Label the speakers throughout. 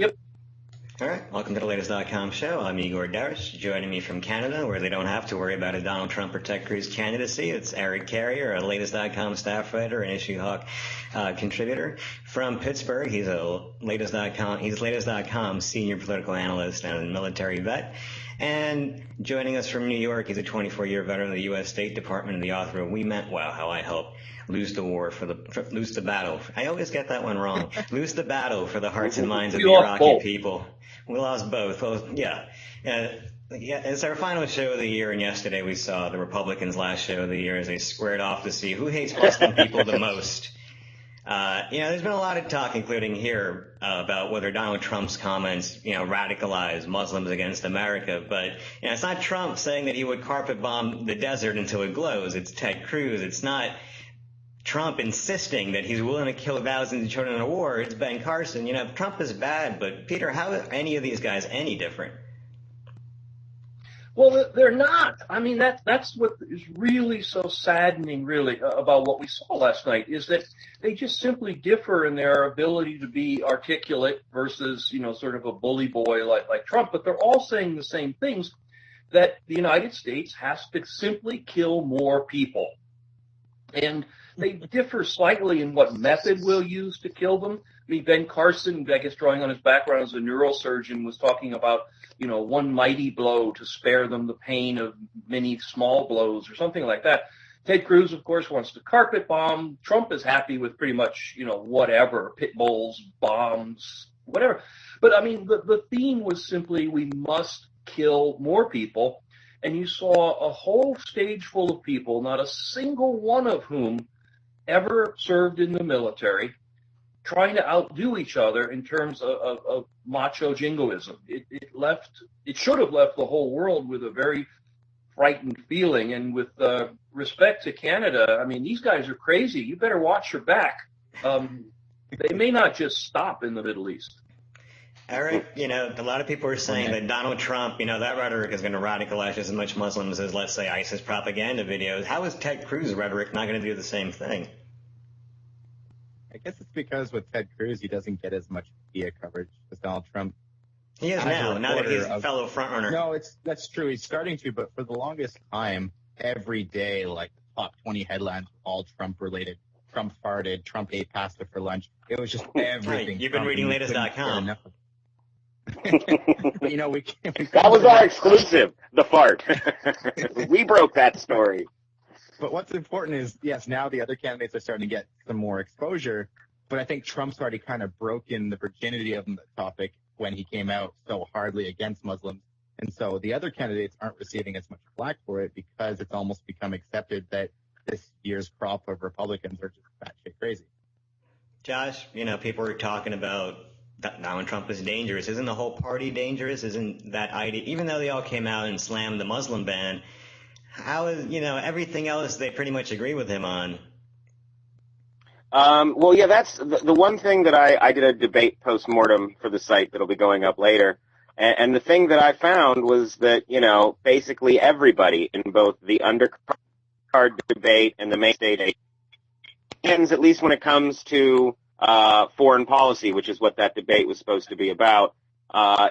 Speaker 1: Yep.
Speaker 2: All right, welcome to the Latest.com show. I'm Igor Darish. Joining me from Canada, where they don't have to worry about a Donald Trump or Ted Cruz candidacy, it's Eric Carrier, a Latest.com staff writer and Issue Hawk contributor. From Pittsburgh, he's Latest.com senior political analyst and military vet. And joining us from New York, he's a 24-year veteran of the U.S. State Department and the author of We Meant Well, How I Helped Lose the Battle. I always get that one wrong. Lose the battle for the hearts and minds of the Iraqi people. We lost both. Yeah. It's our final show of the year, and yesterday we saw the Republicans' last show of the year as they squared off to see who hates Muslim people the most. There's been a lot of talk, including here, about whether Donald Trump's comments, radicalize Muslims against America. But, it's not Trump saying that he would carpet bomb the desert until it glows. It's Ted Cruz. It's not Trump insisting that he's willing to kill thousands of children in a war. It's Ben Carson. Trump is bad, but Peter, how are any of these guys any different?
Speaker 1: Well, they're not. I mean, that's what is really so saddening, really, about what we saw last night, is that they just simply differ in their ability to be articulate versus, sort of a bully boy like Trump. But they're all saying the same things, that the United States has to simply kill more people. And they differ slightly in what method we'll use to kill them. I mean, Ben Carson, I guess drawing on his background as a neurosurgeon, was talking about, one mighty blow to spare them the pain of many small blows or something like that. Ted Cruz, of course, wants to carpet bomb. Trump is happy with pretty much, whatever, pit bulls, bombs, whatever. But, I mean, the theme was simply we must kill more people. And you saw a whole stage full of people, not a single one of whom ever served in the military, trying to outdo each other in terms of macho jingoism. It should have left the whole world with a very frightened feeling. And with respect to Canada, I mean, these guys are crazy. You better watch your back. They may not just stop in the Middle East.
Speaker 2: Eric, a lot of people are saying that Donald Trump, that rhetoric is going to radicalize as much Muslims as, let's say, ISIS propaganda videos. How is Ted Cruz's rhetoric not going to do the same thing?
Speaker 3: I guess it's because with Ted Cruz, he doesn't get as much media coverage as Donald Trump.
Speaker 2: He is now that he's a fellow frontrunner.
Speaker 3: No, that's true. He's starting to, but for the longest time, every day, like the top 20 headlines were all Trump-related. Trump farted, Trump ate pasta for lunch. It was just everything.
Speaker 2: You've been reading Latest.com.
Speaker 3: But,
Speaker 4: that was our exclusive, the fart. We broke that story.
Speaker 3: But what's important is, yes, now the other candidates are starting to get some more exposure, but I think Trump's already kind of broken the virginity of the topic when he came out so hardly against Muslims. And so the other candidates aren't receiving as much flack for it because it's almost become accepted that this year's crop of Republicans are just batshit crazy.
Speaker 2: Josh, people are talking about Donald Trump is dangerous. Isn't the whole party dangerous? Isn't that idea, even though they all came out and slammed the Muslim ban, how is, everything else they pretty much agree with him on?
Speaker 4: Well, yeah, that's the one thing that I did a debate post-mortem for the site that'll be going up later. And the thing that I found was that, basically everybody in both the undercard debate and the main stage, at least when it comes to foreign policy, which is what that debate was supposed to be about,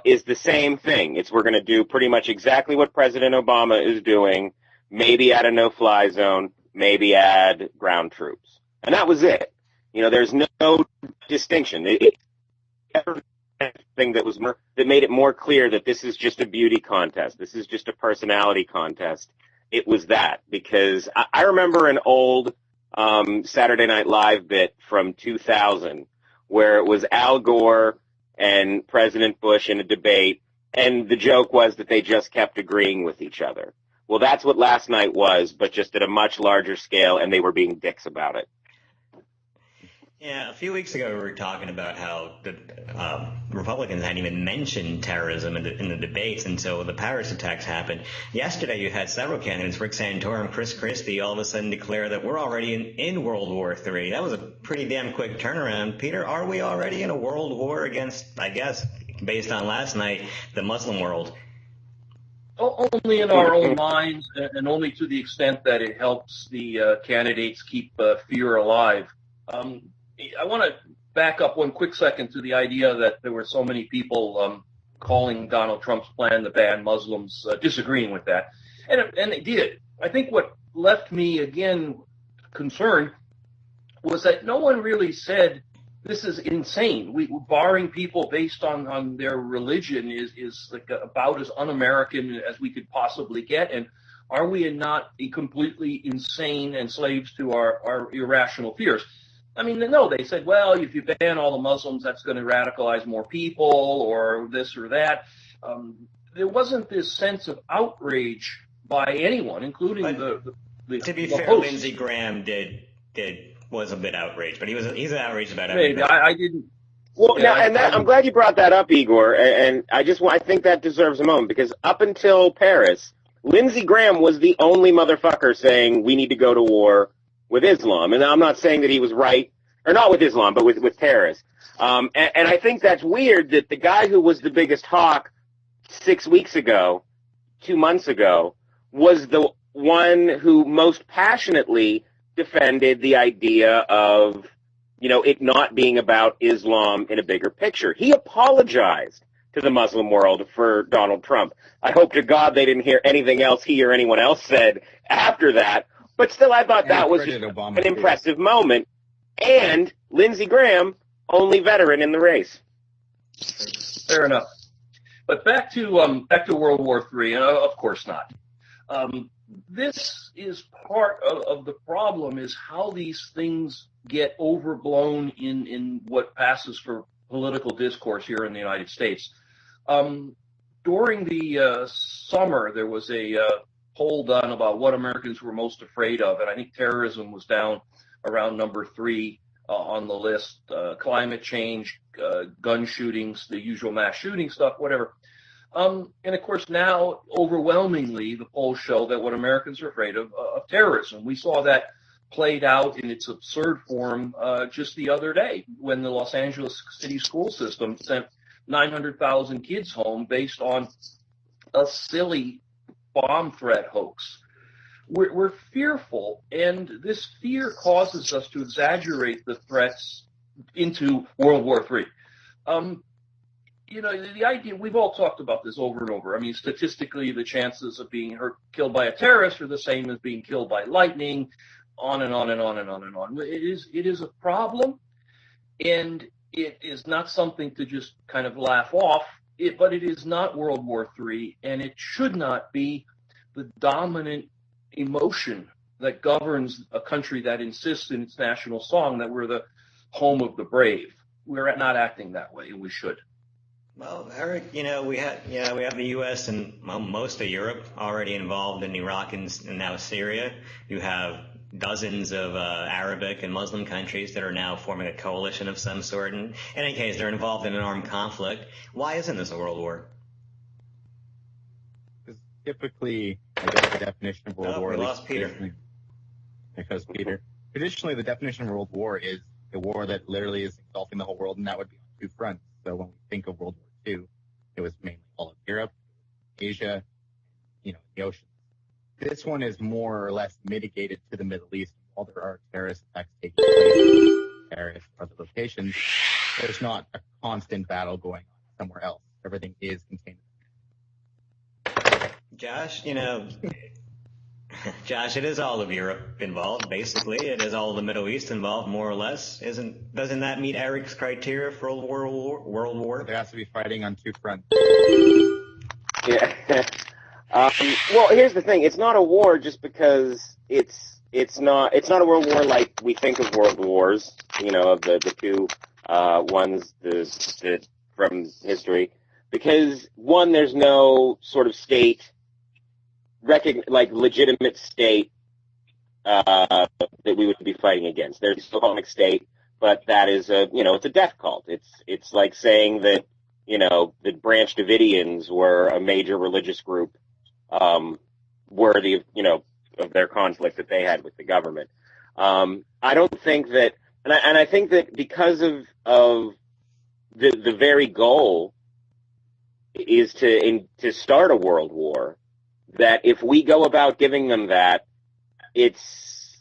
Speaker 4: is the same thing. We're going to do pretty much exactly what President Obama is doing, maybe add a no-fly zone, maybe add ground troops. And that was it. There's no distinction. Everything that made it more clear that this is just a beauty contest. This is just a personality contest. It was that, because I remember an old Saturday Night Live bit from 2000 where it was Al Gore and President Bush in a debate, and the joke was that they just kept agreeing with each other. Well, that's what last night was, but just at a much larger scale, and they were being dicks about it.
Speaker 2: Yeah, a few weeks ago we were talking about how the Republicans hadn't even mentioned terrorism in the debates until the Paris attacks happened. Yesterday you had several candidates, Rick Santorum, Chris Christie, all of a sudden declare that we're already in World War III. That was a pretty damn quick turnaround. Peter, are we already in a world war against, I guess, based on last night, the Muslim world?
Speaker 1: Only in our own minds, and only to the extent that it helps the candidates keep fear alive. I want to back up one quick second to the idea that there were so many people calling Donald Trump's plan to ban Muslims, disagreeing with that. And they did. I think what left me, again, concerned was that no one really said, this is insane. Barring people based on their religion is like about as un-American as we could possibly get. And are we not completely insane and slaves to our irrational fears? I mean, no, they said, well, if you ban all the Muslims, that's going to radicalize more people or this or that. There wasn't this sense of outrage by anyone, including the
Speaker 2: to be
Speaker 1: the
Speaker 2: fair,
Speaker 1: hosts.
Speaker 2: Lindsey Graham was a bit outraged, but he's outraged about
Speaker 1: Maybe.
Speaker 2: everything.
Speaker 1: I didn't.
Speaker 4: Well,
Speaker 1: Yeah,
Speaker 4: I'm glad you brought that up, Igor, and I think that deserves a moment, because up until Paris, Lindsey Graham was the only motherfucker saying we need to go to war with Islam. And I'm not saying that he was right, or not with Islam, but with terrorists. And I think that's weird that the guy who was the biggest hawk 6 weeks ago, 2 months ago, was the one who most passionately defended the idea of, it not being about Islam in a bigger picture. He apologized to the Muslim world for Donald Trump. I hope to God they didn't hear anything else he or anyone else said after that. But still, I thought that was just an impressive moment. And Lindsey Graham, only veteran in the race.
Speaker 1: Fair enough. But back to World War III, and of course not. This is part of the problem, is how these things get overblown in what passes for political discourse here in the United States. During the summer, there was a poll done about what Americans were most afraid of, and I think terrorism was down around number 3 on the list. Climate change, gun shootings, the usual mass shooting stuff, whatever. And of course now, overwhelmingly, the polls show that what Americans are afraid of terrorism. We saw that played out in its absurd form just the other day when the Los Angeles City school system sent 900,000 kids home based on a silly bomb threat hoax. We're fearful, and this fear causes us to exaggerate the threats into World War III. The idea, we've all talked about this over and over. I mean, statistically, the chances of being killed by a terrorist are the same as being killed by lightning, on and on and on and on and on. It is a problem, and it is not something to just kind of laugh off, but it is not World War III, and it should not be the dominant emotion that governs a country that insists in its national song that we're the home of the brave. We're not acting that way, and we should.
Speaker 2: Well, Eric, we have the U.S. and most of Europe already involved in Iraq and now Syria. You have dozens of Arabic and Muslim countries that are now forming a coalition of some sort. And in any case, they're involved in an armed conflict. Why isn't this a world war?
Speaker 3: Because typically, I guess the definition of world war.
Speaker 2: We lost Peter.
Speaker 3: Because Peter. Traditionally, the definition of world war is a war that literally is engulfing the whole world, and that would be on 2 fronts. So when we think of World War II, it was mainly all of Europe, Asia, the oceans. This one is more or less mitigated to the Middle East. While there are terrorist attacks taking place in Paris or other locations, there's not a constant battle going on somewhere else. Everything is contained.
Speaker 2: Josh, Josh, it is all of Europe involved, basically. It is all of the Middle East involved, more or less. Doesn't that meet Eric's criteria for a world war?
Speaker 3: There has to be fighting on 2 fronts.
Speaker 4: Yeah. Well, here's the thing. It's not a war just because it's not a world war like we think of world wars, of the 2 ones from history. Because, one, there's no sort of state, legitimate state that we would be fighting against. There's an Islamic State, but that is it's a death cult. It's like saying that the Branch Davidians were a major religious group worthy of their conflict that they had with the government. I don't think that, and I think that because of the very goal is to start a world war, that if we go about giving them that, it's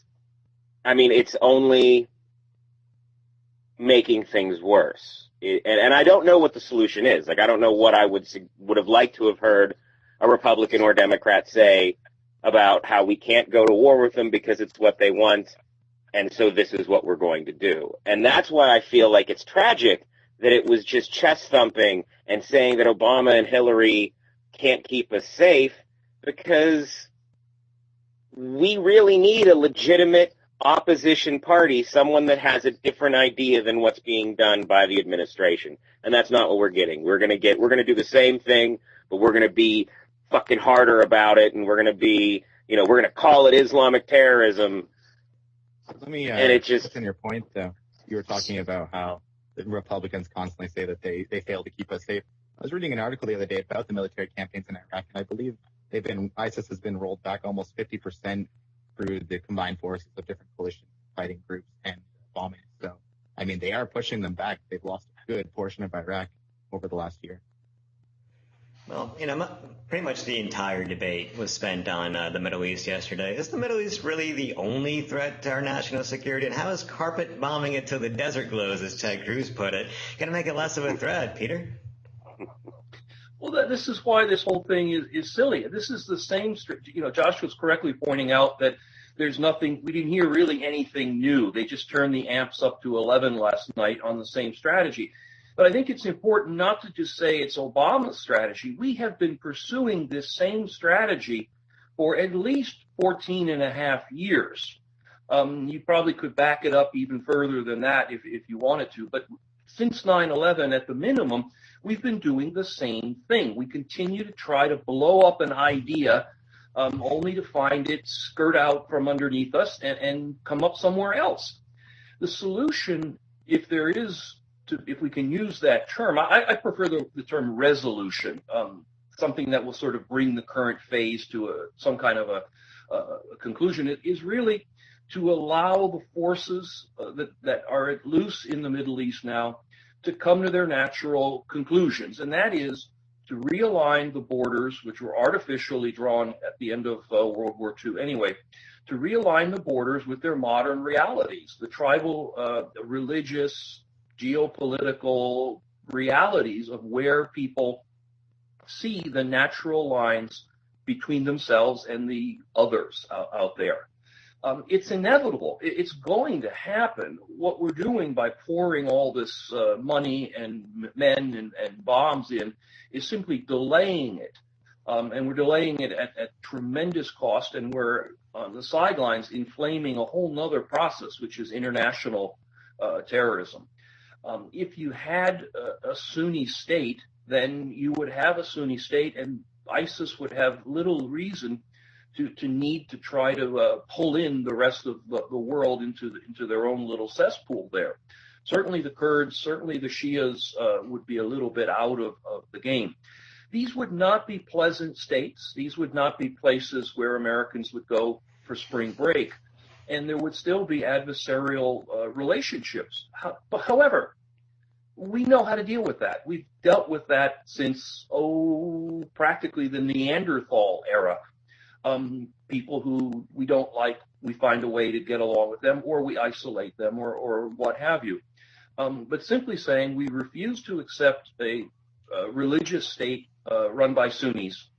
Speaker 4: only making things worse. And I don't know what the solution is. Like, I don't know what I would have liked to have heard a Republican or Democrat say about how we can't go to war with them because it's what they want, and so this is what we're going to do. And that's why I feel like it's tragic that it was just chest thumping and saying that Obama and Hillary can't keep us safe, because we really need a legitimate opposition party, someone that has a different idea than what's being done by the administration. And that's not what we're getting. We're going to do the same thing, but we're going to be fucking harder about it, and we're going to call it Islamic terrorism.
Speaker 3: Let me,
Speaker 4: and it just,
Speaker 3: in your point, though, you were talking about how the Republicans constantly say that they fail to keep us safe. I was reading an article the other day about the military campaigns in Iraq, and I believe ISIS has been rolled back almost 50% through the combined forces of different coalition fighting groups and bombing. So, I mean, they are pushing them back. They've lost a good portion of Iraq over the last year.
Speaker 2: Well, pretty much the entire debate was spent on the Middle East yesterday. Is the Middle East really the only threat to our national security? And how is carpet bombing it till the desert glows, as Ted Cruz put it, going to make it less of a threat, Peter?
Speaker 1: Well, this is why this whole thing is silly. This is the same, Josh was correctly pointing out that there's nothing, we didn't hear really anything new. They just turned the amps up to 11 last night on the same strategy. But I think it's important not to just say it's Obama's strategy. We have been pursuing this same strategy for at least 14 and a half years. You probably could back it up even further than that if you wanted to. But since 9/11, at the minimum, we've been doing the same thing. We continue to try to blow up an idea only to find it skirt out from underneath us and come up somewhere else. The solution, if we can use that term, I prefer the term resolution, something that will sort of bring the current phase to some kind of a conclusion. It is really to allow the forces that are at loose in the Middle East now to come to their natural conclusions, and that is to realign the borders, which were artificially drawn at the end of World War II anyway, to realign the borders with their modern realities, the tribal, religious, geopolitical realities of where people see the natural lines between themselves and the others out there. It's inevitable. It's going to happen. What we're doing by pouring all this money and men and bombs in is simply delaying it. And we're delaying it at tremendous cost, and we're on the sidelines inflaming a whole nother process, which is international terrorism. If you had a Sunni state, then you would have a Sunni state, and ISIS would have little reason to need to try to pull in the rest of the world into their own little cesspool there. Certainly the Kurds, certainly the Shias would be a little bit out of the game. These would not be pleasant states. These would not be places where Americans would go for spring break, and there would still be adversarial relationships. However, we know how to deal with that. We've dealt with that since, practically the Neanderthal era. People who we don't like, we find a way to get along with them, or we isolate them, or what have you. But simply saying we refuse to accept a religious state run by Sunnis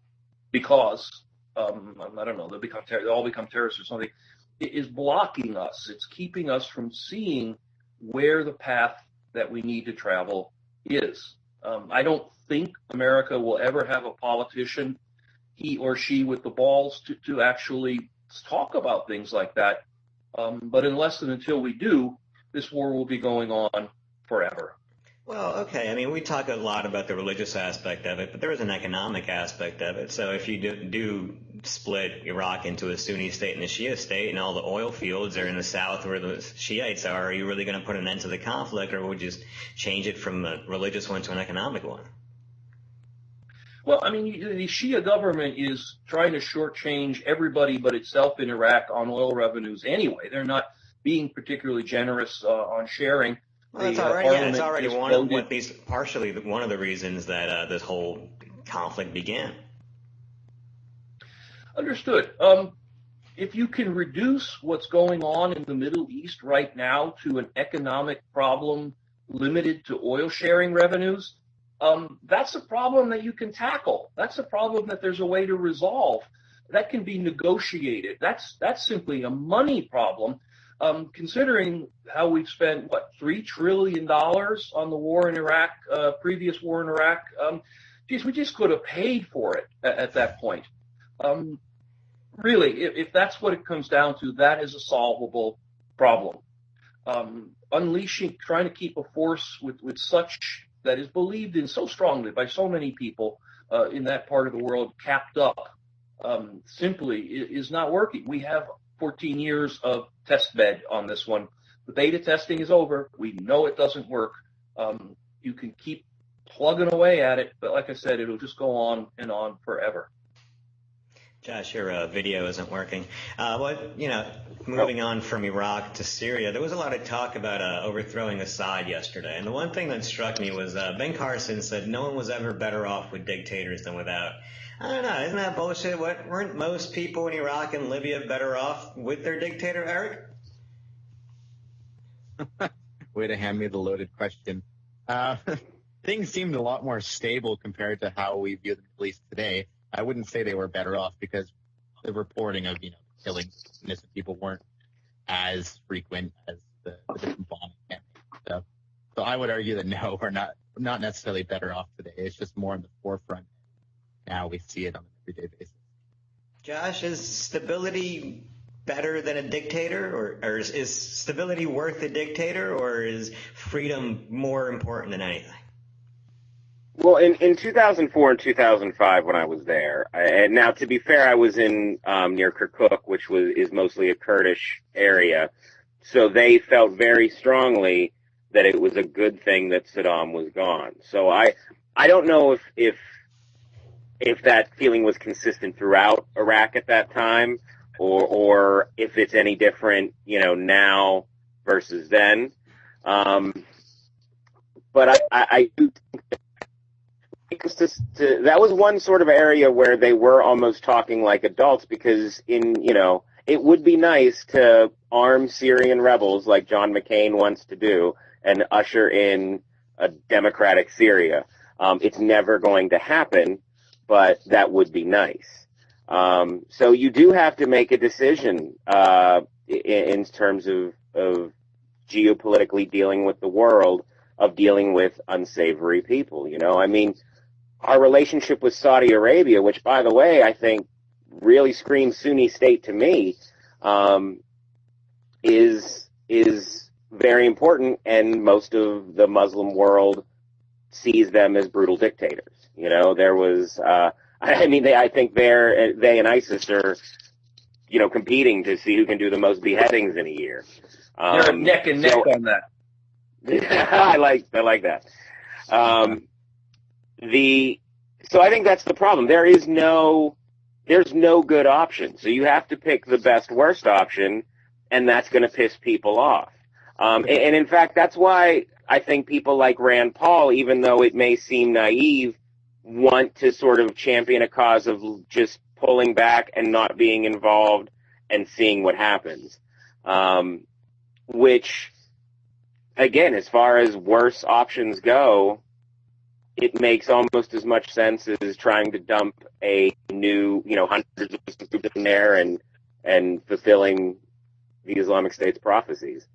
Speaker 1: because, I don't know, they all become terrorists or something, it is blocking us. It's keeping us from seeing where the path that we need to travel is. I don't think America will ever have a politician, he or she with the balls to actually talk about things like that. But unless and until we do, this war will be going on forever.
Speaker 2: Well, okay. I mean, we talk a lot about the religious aspect of it, but there is an economic aspect of it. So if you do split Iraq into a Sunni state and a Shia state, and all the oil fields are in the south where the Shiites are you really going to put an end to the conflict, or would you just change it from a religious one to an economic one?
Speaker 1: Well, I mean, the Shia government is trying to shortchange everybody but itself in Iraq on oil revenues anyway. They're not being particularly generous on sharing.
Speaker 2: Well, that's already one of the reasons that this whole conflict began.
Speaker 1: Understood. if you can reduce what's going on in the Middle East right now to an economic problem limited to oil sharing revenues, that's a problem that you can tackle. That's a problem that there's a way to resolve. That can be negotiated. That's simply a money problem. Considering how we've spent, $3 trillion on the war in Iraq, previous war in Iraq, geez, we just could have paid for it at that point. Really, if that's what it comes down to, that is a solvable problem. Trying to keep a force with such that is believed in so strongly by so many people in that part of the world capped up simply is not working. We have 14 years of test bed on this one. The beta testing is over. We know it doesn't work. You can keep plugging away at it, but like I said, it'll just go on and on forever.
Speaker 2: Josh, your video isn't working. Moving on from Iraq to Syria, there was a lot of talk about overthrowing Assad yesterday. And the one thing that struck me was Ben Carson said no one was ever better off with dictators than without. I don't know. Isn't that bullshit? Weren't most people in Iraq and Libya better off with their dictator, Eric?
Speaker 3: Way to hand me the loaded question. Things seemed a lot more stable compared to how we view the Middle East today. I wouldn't say they were better off because the reporting of, killings of innocent people weren't as frequent as the different bombing campaigns. So I would argue that no, we're not necessarily better off today. It's just more in the forefront. Now we see it on an everyday basis.
Speaker 2: Josh, is stability better than a dictator, or is stability worth a dictator, or is freedom more important than anything?
Speaker 4: Well, in 2004 and 2005 when I was there, and now to be fair, I was in near Kirkuk, which is mostly a Kurdish area, so they felt very strongly that it was a good thing that Saddam was gone. So I don't know if that feeling was consistent throughout Iraq at that time, or if it's any different, now versus then. But I do think that was one sort of area where they were almost talking like adults, because it would be nice to arm Syrian rebels like John McCain wants to do and usher in a democratic Syria. It's never going to happen, but that would be nice. So you do have to make a decision in terms of geopolitically dealing with the world, of dealing with unsavory people. Our relationship with Saudi Arabia, which, by the way, I think really screams Sunni state to me, is very important, and most of the Muslim world sees them as brutal dictators. There was, I think they and ISIS are, competing to see who can do the most beheadings in a year.
Speaker 1: They're neck and neck on that.
Speaker 4: I like that. So I think that's the problem. There's no good option. So you have to pick the best worst option, and that's going to piss people off. And in fact, that's why I think people like Rand Paul, even though it may seem naive, want to sort of champion a cause of just pulling back and not being involved and seeing what happens. Which, again, as far as worse options go, it makes almost as much sense as trying to dump a new, hundreds of troops in there and fulfilling the Islamic State's prophecies.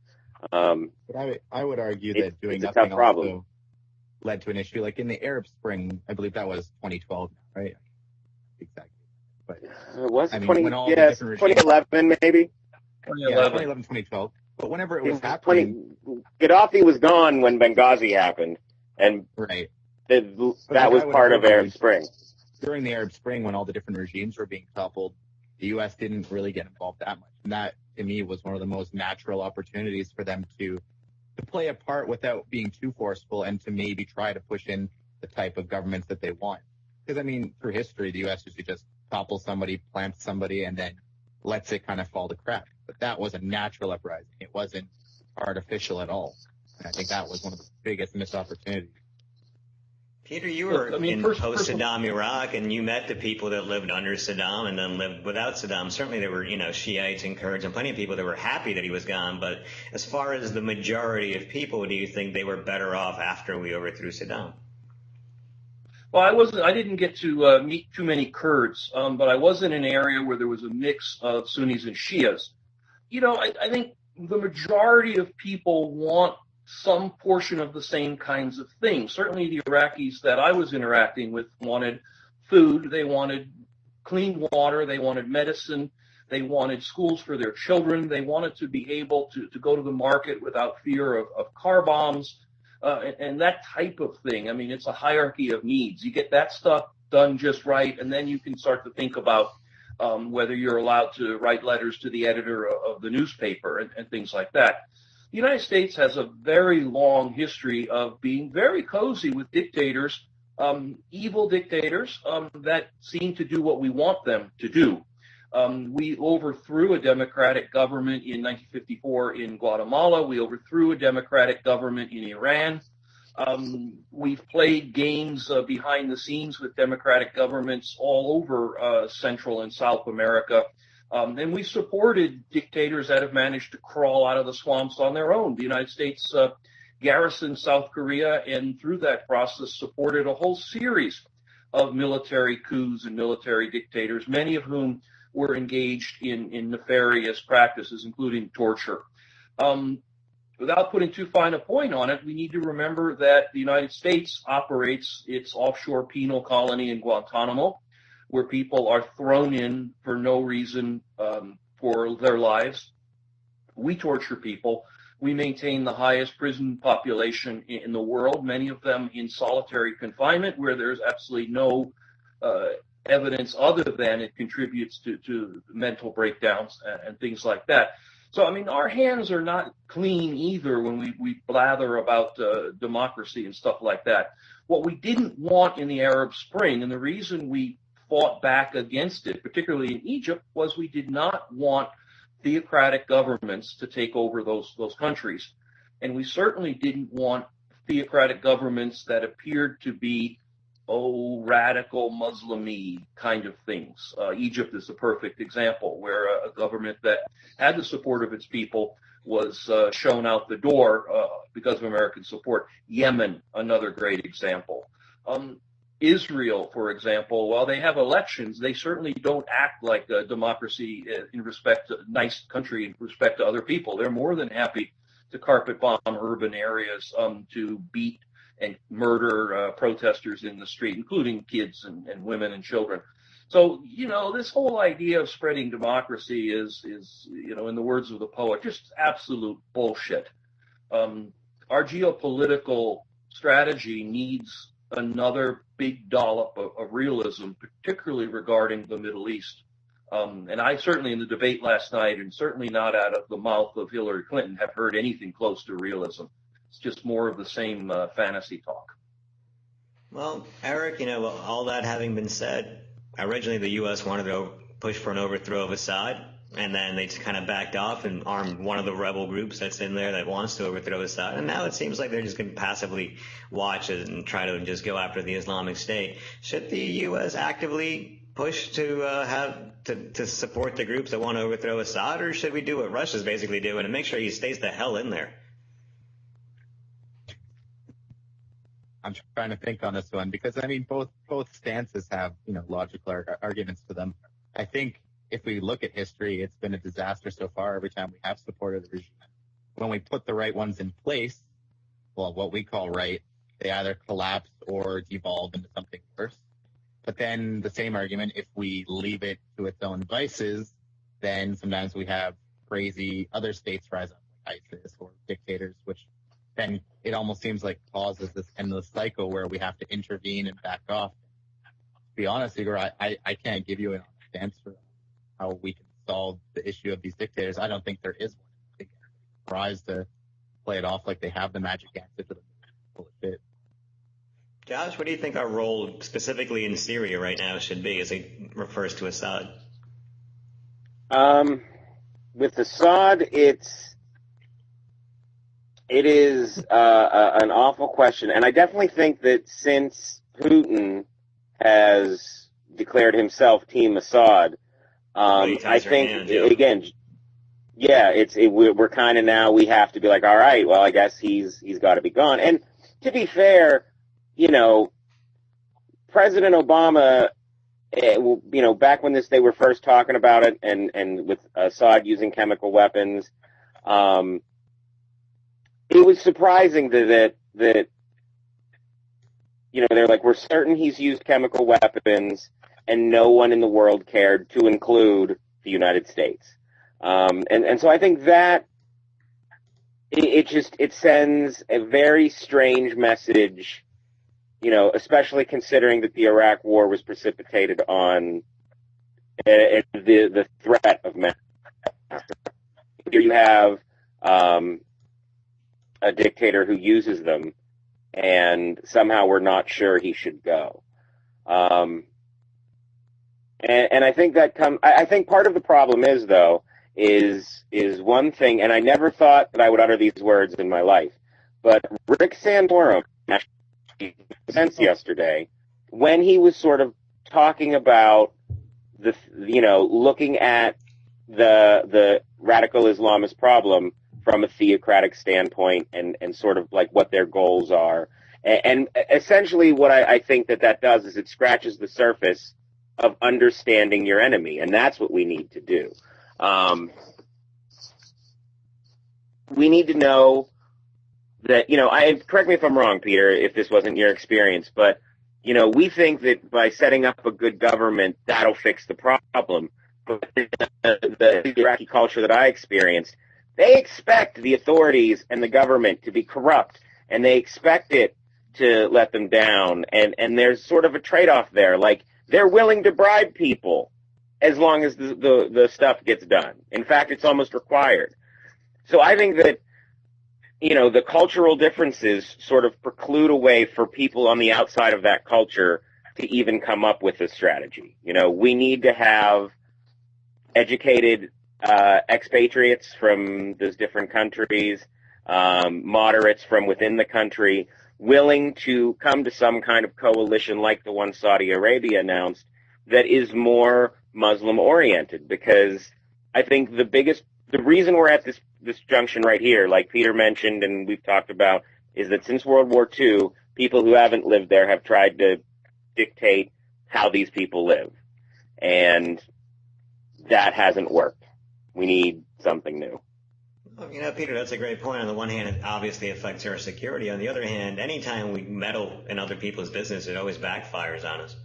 Speaker 3: But I would argue that doing
Speaker 4: it's
Speaker 3: nothing
Speaker 4: a tough problem.
Speaker 3: also led to an issue. Like in the Arab Spring, I believe that was 2012, right? Exactly. But
Speaker 4: It was
Speaker 3: 2011 maybe?
Speaker 1: 2011.
Speaker 3: Yeah, 2011, 2012. But whenever it was happening...
Speaker 4: Gaddafi was gone when Benghazi happened, and
Speaker 3: right.
Speaker 4: that was part of Arab Spring.
Speaker 3: During the Arab Spring, when all the different regimes were being toppled, the U.S. didn't really get involved that much. And that, to me, was one of the most natural opportunities for them to play a part without being too forceful and to maybe try to push in the type of governments that they want. Because, through history, the U.S. used to just topple somebody, plant somebody, and then lets it kind of fall to crap. But that was a natural uprising. It wasn't artificial at all. And I think that was one of the biggest missed opportunities.
Speaker 2: Peter, you
Speaker 1: Look,
Speaker 2: were
Speaker 1: I mean,
Speaker 2: in
Speaker 1: first,
Speaker 2: post-Saddam Iraq, and you met the people that lived under Saddam and then lived without Saddam. Certainly there were, Shiites and Kurds and plenty of people that were happy that he was gone. But as far as the majority of people, do you think they were better off after we overthrew Saddam?
Speaker 1: well, I didn't get to meet too many Kurds, but I was in an area where there was a mix of Sunnis and Shias. I think the majority of people want some portion of the same kinds of things. Certainly the Iraqis that I was interacting with wanted food, they wanted clean water, they wanted medicine, they wanted schools for their children, they wanted to be able to go to the market without fear of car bombs, and that type of thing. I mean, it's a hierarchy of needs. You get that stuff done just right, and then you can start to think about whether you're allowed to write letters to the editor of the newspaper and things like that. The United States has a very long history of being very cozy with dictators, evil dictators that seem to do what we want them to do. We overthrew a democratic government in 1954 in Guatemala. We overthrew a democratic government in Iran. We've played games behind the scenes with democratic governments all over Central and South America. And we supported dictators that have managed to crawl out of the swamps on their own. The United States garrisoned South Korea, and through that process supported a whole series of military coups and military dictators, many of whom were engaged in nefarious practices, including torture. Without putting too fine a point on it, we need to remember that the United States operates its offshore penal colony in Guantanamo, where people are thrown in for no reason for their lives. We torture people. We maintain the highest prison population in the world, many of them in solitary confinement, where there's absolutely no evidence other than it contributes to mental breakdowns and things like that. So, I mean, our hands are not clean either when we blather about democracy and stuff like that. What we didn't want in the Arab Spring, and the reason we fought back against it, particularly in Egypt, was we did not want theocratic governments to take over those countries. And we certainly didn't want theocratic governments that appeared to be, radical Muslim-y kind of things. Egypt is the perfect example, where a government that had the support of its people was shown out the door because of American support. Yemen, another great example. Israel, for example, while they have elections, they certainly don't act like a democracy in respect to nice country in respect to other people. They're more than happy to carpet bomb urban areas, to beat and murder protesters in the street, including kids and women and children. So, this whole idea of spreading democracy is, in the words of the poet, just absolute bullshit. Our geopolitical strategy needs another big dollop of realism, particularly regarding the Middle East. And I certainly, in the debate last night, and certainly not out of the mouth of Hillary Clinton, have heard anything close to realism. It's just more of the same fantasy talk.
Speaker 2: Well, Eric, all that having been said, originally the U.S. wanted to push for an overthrow of Assad, and then they just kind of backed off and armed one of the rebel groups that's in there that wants to overthrow Assad. And now it seems like they're just going to passively watch it and try to just go after the Islamic State. Should the U.S. actively push to support the groups that want to overthrow Assad, or should we do what Russia's basically doing and make sure he stays the hell in there?
Speaker 3: I'm trying to think on this one because, I mean, both stances have, logical arguments to them. I think if we look at history, it's been a disaster so far every time we have supported the regime. When we put the right ones in place, well, what we call right, they either collapse or devolve into something worse. But then the same argument, if we leave it to its own devices, then sometimes we have crazy other states rise up, like ISIS or dictators, which then it almost seems like causes this endless cycle where we have to intervene and back off. To be honest, Igor, I can't give you an answer for how we can solve the issue of these dictators. I don't think there is one. I think everybody tries to play it off like they have the magic answer to the fit.
Speaker 2: Josh, what do you think our role specifically in Syria right now should be as it refers to Assad?
Speaker 4: With Assad, It is an awful question, and I definitely think that since Putin has declared himself Team Assad,
Speaker 2: Really
Speaker 4: I
Speaker 2: ties our
Speaker 4: think
Speaker 2: hands, yeah.
Speaker 4: again, yeah, we're kind of now we have to be like, all right, well, I guess he's got to be gone. And to be fair, you know, President Obama, back when they were first talking about it, and with Assad using chemical weapons, um, it was surprising that they're like, we're certain he's used chemical weapons, and no one in the world cared, to include the United States. And so I think that it sends a very strange message, especially considering that the Iraq War was precipitated on the threat of mass. Here you have a dictator who uses them, and somehow we're not sure he should go. And I think I think part of the problem is one thing, and I never thought that I would utter these words in my life, but Rick Santorum sense yesterday when he was sort of talking about looking at the radical Islamist problem from a theocratic standpoint and sort of like what their goals are. And essentially what I think that does is it scratches the surface of understanding your enemy, and that's what we need to do. We need to know that, correct me if I'm wrong, Peter, if this wasn't your experience, but, we think that by setting up a good government, that'll fix the problem. But the Iraqi culture that I experienced, they expect the authorities and the government to be corrupt, and they expect it to let them down. And there's sort of a trade-off there. Like, they're willing to bribe people as long as the stuff gets done. In fact, it's almost required. So I think that, the cultural differences sort of preclude a way for people on the outside of that culture to even come up with a strategy. We need to have educated expatriates from those different countries, moderates from within the country, willing to come to some kind of coalition like the one Saudi Arabia announced that is more Muslim-oriented, because I think the reason we're at this junction right here, like Peter mentioned and we've talked about, is that since World War II, people who haven't lived there have tried to dictate how these people live. And that hasn't worked. We need something new.
Speaker 2: Well, Peter, that's a great point. On the one hand, it obviously affects our security. On the other hand, anytime we meddle in other people's business, it always backfires on us.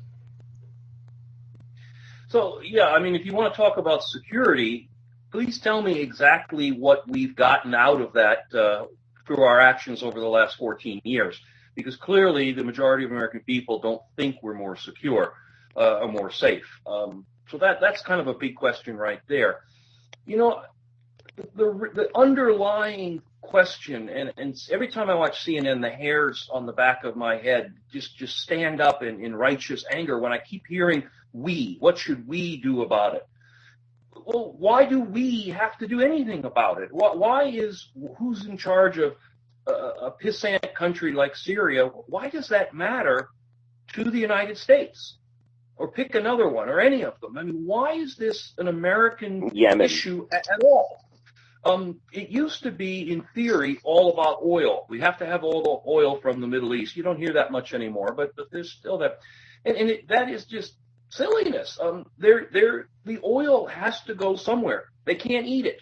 Speaker 1: So, yeah, if you want to talk about security, please tell me exactly what we've gotten out of that through our actions over the last 14 years, because clearly the majority of American people don't think we're more secure or more safe. So that's kind of a big question right there. The underlying question, and every time I watch CNN, the hairs on the back of my head just stand up in righteous anger when I keep hearing what should we do about it? Well, why do we have to do anything about it? Who's in charge of a pissant country like Syria? Why does that matter to the United States? Or pick another one, or any of them. Why is this an American issue at all? It used to be, in theory, all about oil. We have to have all the oil from the Middle East. You don't hear that much anymore, but there's still that. And that is just silliness. The oil has to go somewhere. They can't eat it.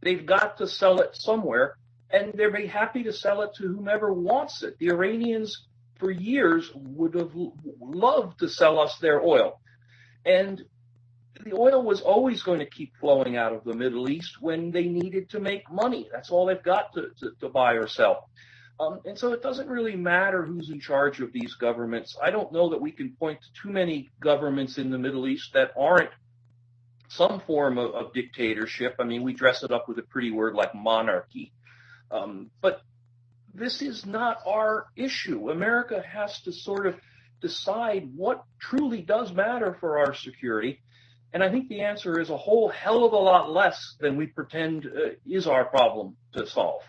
Speaker 1: They've got to sell it somewhere, and they're very happy to sell it to whomever wants it. The Iranians, for years, would have loved to sell us their oil. And the oil was always going to keep flowing out of the Middle East when they needed to make money. That's all they've got to buy or sell. And so it doesn't really matter who's in charge of these governments. I don't know that we can point to too many governments in the Middle East that aren't some form of dictatorship. We dress it up with a pretty word like monarchy. But this is not our issue. America has to sort of decide what truly does matter for our security. And I think the answer is a whole hell of a lot less than we pretend is our problem to solve.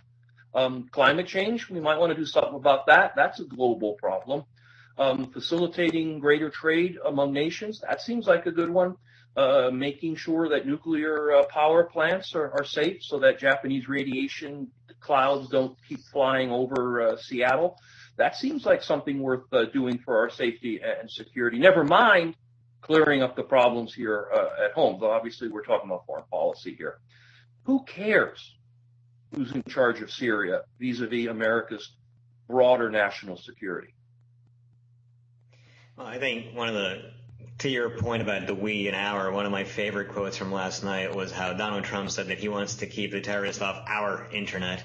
Speaker 1: Climate change, we might want to do something about that. That's a global problem. Facilitating greater trade among nations, that seems like a good one. Making sure that nuclear power plants are safe so that Japanese radiation clouds don't keep flying over Seattle. That seems like something worth doing for our safety and security. Never mind clearing up the problems here at home, though obviously we're talking about foreign policy here. Who cares who's in charge of Syria vis-a-vis America's broader national security?
Speaker 2: Well, I think to your point about the we and our, one of my favorite quotes from last night was how Donald Trump said that he wants to keep the terrorists off our internet.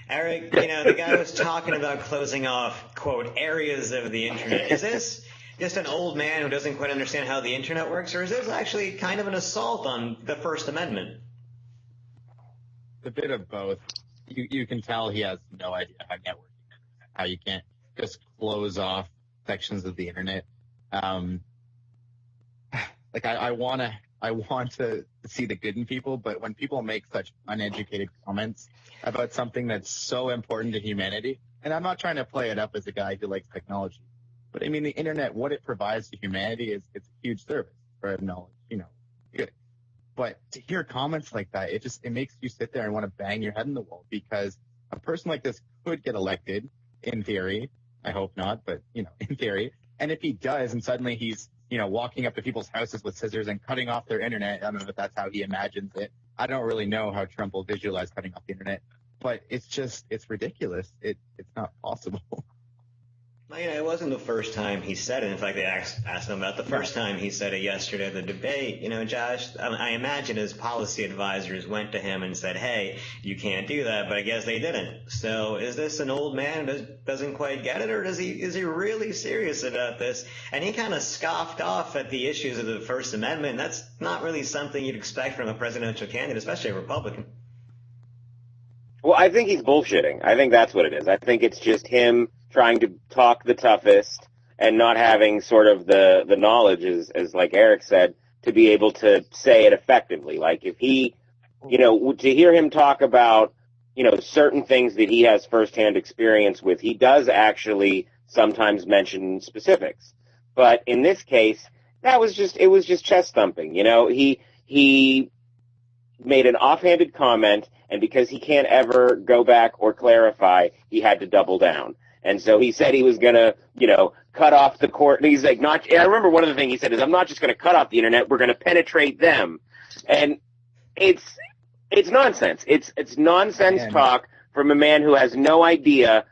Speaker 2: Eric, the guy was talking about closing off, quote, areas of the internet. Is this just an old man who doesn't quite understand how the internet works, or is this actually kind of an assault on the First Amendment?
Speaker 3: A bit of both. You can tell he has no idea how networking is, how you can't just close off sections of the internet. I want to see the good in people, but when people make such uneducated comments about something that's so important to humanity, and I'm not trying to play it up as a guy who likes technology, but I mean the internet, what it provides to humanity it's a huge service for knowledge, good. But to hear comments like that, it makes you sit there and want to bang your head in the wall, because a person like this could get elected in theory. I hope not, but in theory. And if he does, and suddenly he's walking up to people's houses with scissors and cutting off their internet. I don't know if that's how he imagines it. I don't really know how Trump will visualize cutting off the internet, but it's ridiculous. It's not possible.
Speaker 2: It wasn't the first time he said it. In fact, they asked him about the first time he said it yesterday at the debate. Josh, I imagine his policy advisors went to him and said, hey, you can't do that, but I guess they didn't. So is this an old man who doesn't quite get it, or is he really serious about this? And he kind of scoffed off at the issues of the First Amendment. That's not really something you'd expect from a presidential candidate, especially a Republican.
Speaker 4: Well, I think he's bullshitting. I think that's what it is. I think it's just him trying to talk the toughest and not having sort of the knowledge, as like Eric said, to be able to say it effectively. Like if he, to hear him talk about, certain things that he has firsthand experience with, he does actually sometimes mention specifics. But in this case, it was just chest thumping. He made an offhanded comment, and because he can't ever go back or clarify, he had to double down. And so he said he was going to, cut off the court. And he's like, I remember one of the things he said is, I'm not just going to cut off the internet, we're going to penetrate them. And it's nonsense. It's nonsense talk from a man who has no idea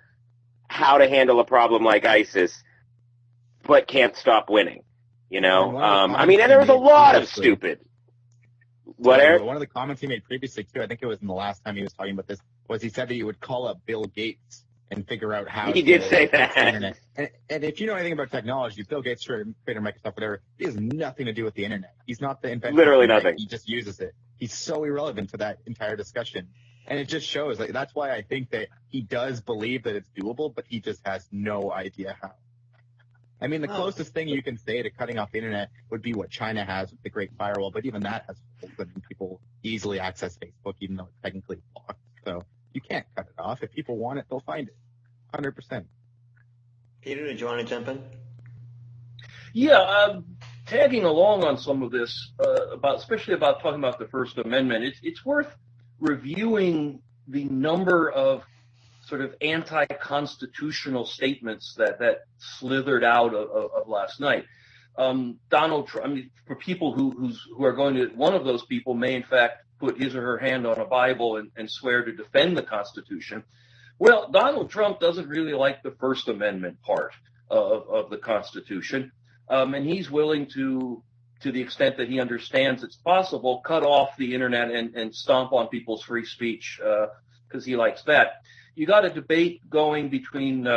Speaker 4: how to handle a problem like ISIS, but can't stop winning. And there was a lot of stupid. What, Eric?
Speaker 3: One of the comments he made previously, too, I think it was in the last time he was talking about this, was he said that he would call up Bill Gates and figure out how
Speaker 4: he did say that.
Speaker 3: The internet. And if you know anything about technology, Bill Gates, creator of Microsoft, whatever, he has nothing to do with the internet. He's not the inventor.
Speaker 4: Literally nothing.
Speaker 3: He just uses it. He's so irrelevant to that entire discussion. And it just shows. That's why I think that he does believe that it's doable, but he just has no idea how. I mean, the closest thing you can say to cutting off the internet would be what China has with the Great Firewall, but even that has people easily access Facebook, even though it's technically blocked. So you can't cut it off. If people want it, they'll find it. 100%.
Speaker 2: Peter, did you want to jump in?
Speaker 1: Yeah, tagging along on some of this, especially about talking about the First Amendment, it's worth reviewing the number of sort of anti-constitutional statements that slithered out of last night. Donald Trump, for people who are going to, one of those people may in fact put his or her hand on a Bible and swear to defend the Constitution. Well, Donald Trump doesn't really like the First Amendment part of the Constitution, and he's willing to the extent that he understands it's possible, cut off the internet and stomp on people's free speech because he likes that. You got a debate going between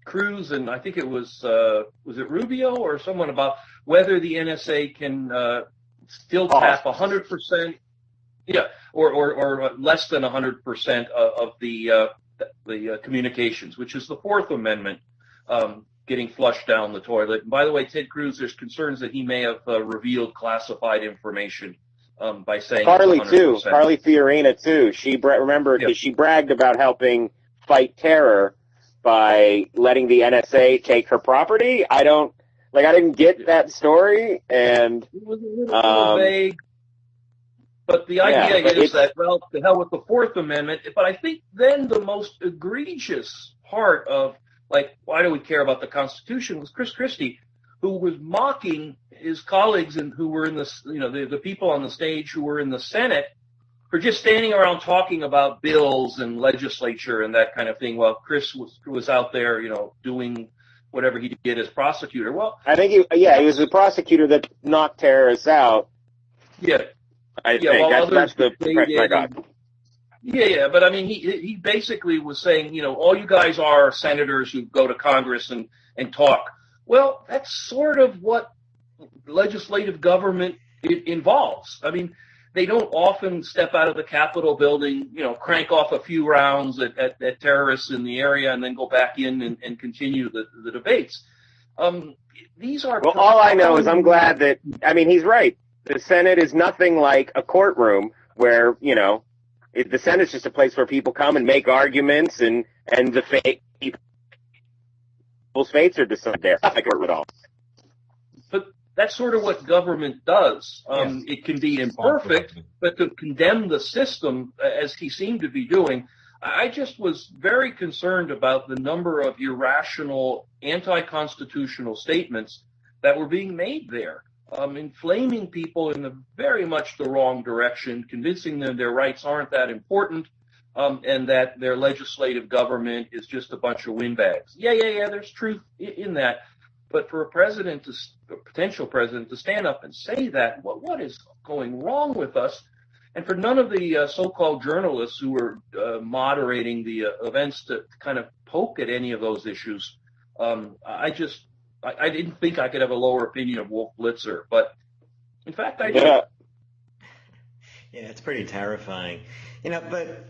Speaker 1: Cruz and I think it was it Rubio or someone about whether the NSA can still tap 100%, or less than 100% of the communications, which is the Fourth Amendment getting flushed down the toilet. And by the way, Ted Cruz, there's concerns that he may have revealed classified information by saying
Speaker 4: Carly
Speaker 1: it's 100%.
Speaker 4: too. Carly Fiorina too. Remember, because she bragged about helping fight terror by letting the NSA take her property. I didn't get that story, and
Speaker 1: it was a little vague. But the idea is that, well, to hell with the Fourth Amendment. But I think then the most egregious part of, like, why do we care about the Constitution was Chris Christie, who was mocking his colleagues and who were in the people on the stage who were in the Senate for just standing around talking about bills and legislature and that kind of thing while Chris was out there, doing whatever he did as prosecutor. Well,
Speaker 4: I think he was the prosecutor that knocked terrorists out.
Speaker 1: Yeah.
Speaker 4: I think that's the impression I got.
Speaker 1: Yeah, but I mean, he basically was saying, all you guys are senators who go to Congress and talk. Well, that's sort of what legislative government involves. I mean, they don't often step out of the Capitol building, crank off a few rounds at terrorists in the area and then go back in and continue the debates. These are.
Speaker 4: Well, all I know is I'm glad that, he's right. The Senate is nothing like a courtroom where, the Senate's just a place where people come and make arguments and the people's fates are decided there. I court at all.
Speaker 1: But that's sort of what government does. It can be imperfect, but to condemn the system, as he seemed to be doing, I just was very concerned about the number of irrational, anti-constitutional statements that were being made there. Inflaming people in very much the wrong direction, convincing them their rights aren't that important, and that their legislative government is just a bunch of windbags. Yeah, there's truth in that. But for a potential president to stand up and say that, what is going wrong with us? And for none of the so-called journalists who were moderating the events to kind of poke at any of those issues, I didn't think I could have a lower opinion of Wolf Blitzer, but in fact I did.
Speaker 2: Yeah, it's pretty terrifying. But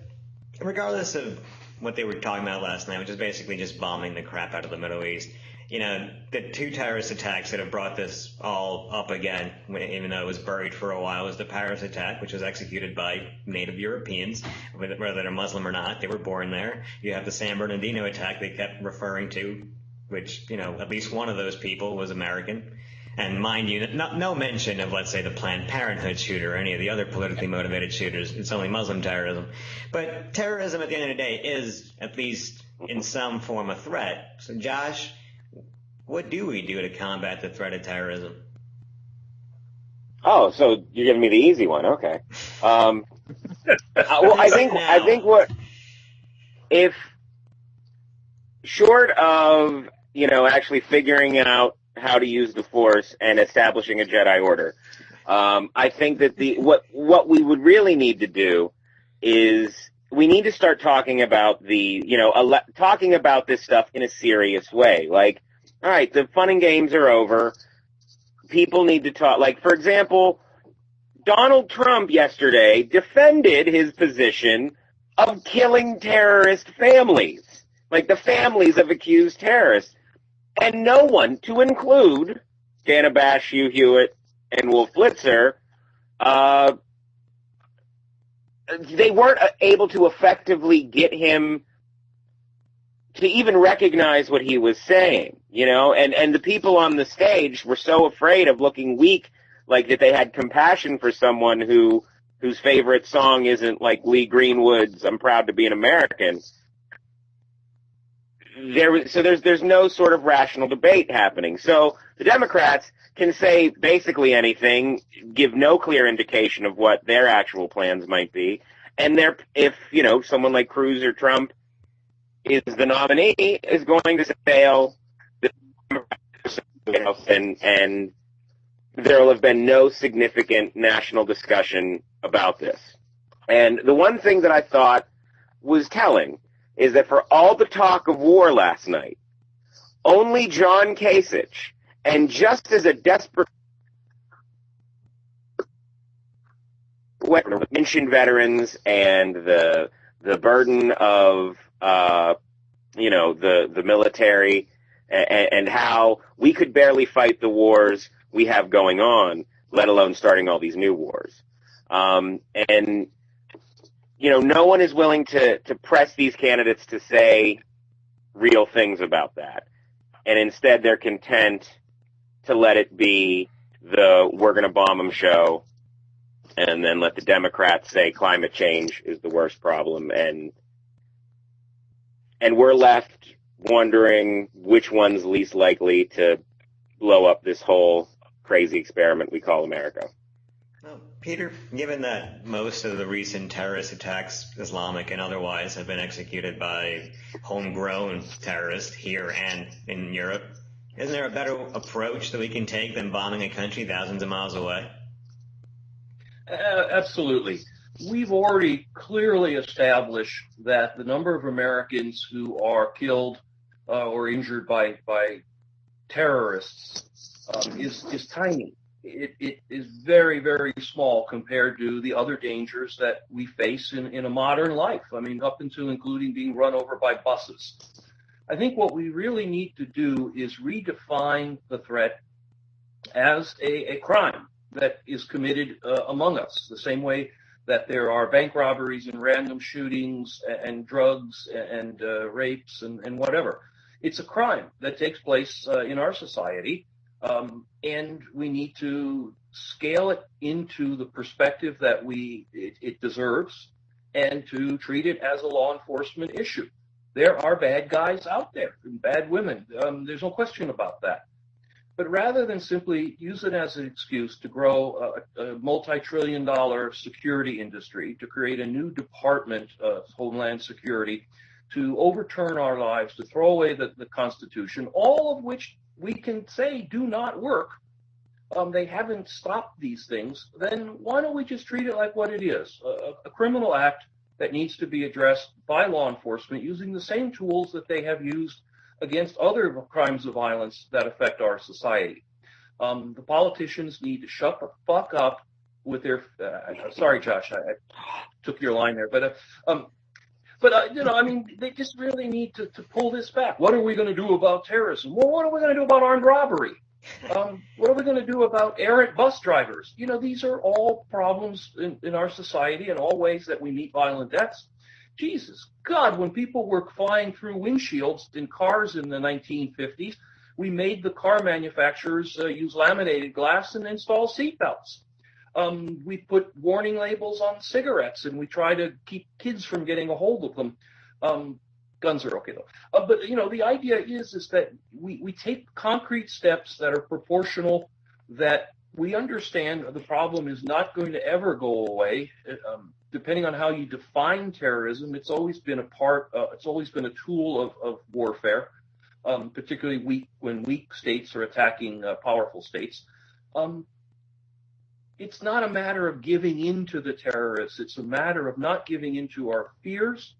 Speaker 2: regardless of what they were talking about last night, which is basically just bombing the crap out of the Middle East, the two terrorist attacks that have brought this all up again, even though it was buried for a while, was the Paris attack, which was executed by native Europeans, whether they're Muslim or not. They were born there. You have the San Bernardino attack they kept referring to, which, at least one of those people was American. And mind you, no mention of, let's say, the Planned Parenthood shooter or any of the other politically motivated shooters. It's only Muslim terrorism. But terrorism, at the end of the day, is, at least in some form, a threat. So, Josh, what do we do to combat the threat of terrorism?
Speaker 4: Oh, so you're giving me the easy one. Okay. Well, I think what, if short of, actually figuring out how to use the Force and establishing a Jedi Order, I think that what we would really need to do is we need to start talking about talking about this stuff in a serious way. Like, all right, the fun and games are over. People need to talk. Like, for example, Donald Trump yesterday defended his position of killing terrorist families, like the families of accused terrorists. And no one, to include Dana Bash, Hugh Hewitt, and Wolf Blitzer, they weren't able to effectively get him to even recognize what he was saying, and the people on the stage were so afraid of looking weak, like that they had compassion for someone whose favorite song isn't like Lee Greenwood's "I'm Proud to Be an American." There's no sort of rational debate happening. So the Democrats can say basically anything, give no clear indication of what their actual plans might be, and if someone like Cruz or Trump is the nominee, is going to fail, and there will have been no significant national discussion about this. And the one thing that I thought was telling is that for all the talk of war last night, only John Kasich, and just as a desperate mentioned veterans and the burden of the military and how we could barely fight the wars we have going on, let alone starting all these new wars. And, no one is willing to press these candidates to say real things about that. And instead they're content to let it be the we're going to bomb them show, and then let the Democrats say climate change is the worst problem. And we're left wondering which one's least likely to blow up this whole crazy experiment we call America.
Speaker 2: Well, Peter, given that most of the recent terrorist attacks, Islamic and otherwise, have been executed by homegrown terrorists here and in Europe, isn't there a better approach that we can take than bombing a country thousands of miles away?
Speaker 1: Absolutely. We've already clearly established that the number of Americans who are killed or injured by terrorists is tiny. It is very, very small compared to the other dangers that we face in a modern life. I mean, up until including being run over by buses. I think what we really need to do is redefine the threat as a crime that is committed among us, the same way that there are bank robberies and random shootings and drugs and rapes and whatever. It's a crime that takes place in our society. And we need to scale it into the perspective that it deserves, and to treat it as a law enforcement issue. There are bad guys out there and bad women. There's no question about that. But rather than simply use it as an excuse to grow a multi-trillion-dollar security industry, to create a new department of Homeland Security, to overturn our lives, to throw away the Constitution, all of which we can say do not work, they haven't stopped these things, then why don't we just treat it like what it is, a criminal act that needs to be addressed by law enforcement using the same tools that they have used against other crimes of violence that affect our society. The politicians need to shut the fuck up with their, sorry, Josh, I took your line there, but they just really need to pull this back. What are we going to do about terrorism? Well, what are we going to do about armed robbery? What are we going to do about errant bus drivers? These are all problems in our society and all ways that we meet violent deaths. Jesus, God, when people were flying through windshields in cars in the 1950s, we made the car manufacturers use laminated glass and install seatbelts. We put warning labels on cigarettes, and we try to keep kids from getting a hold of them. Guns are okay, though. But the idea is that we take concrete steps that are proportional, that we understand the problem is not going to ever go away. Depending on how you define terrorism, it's always been it's always been a tool of warfare, particularly when weak states are attacking powerful states. It's not a matter of giving in to the terrorists. It's a matter of not giving in to our fears,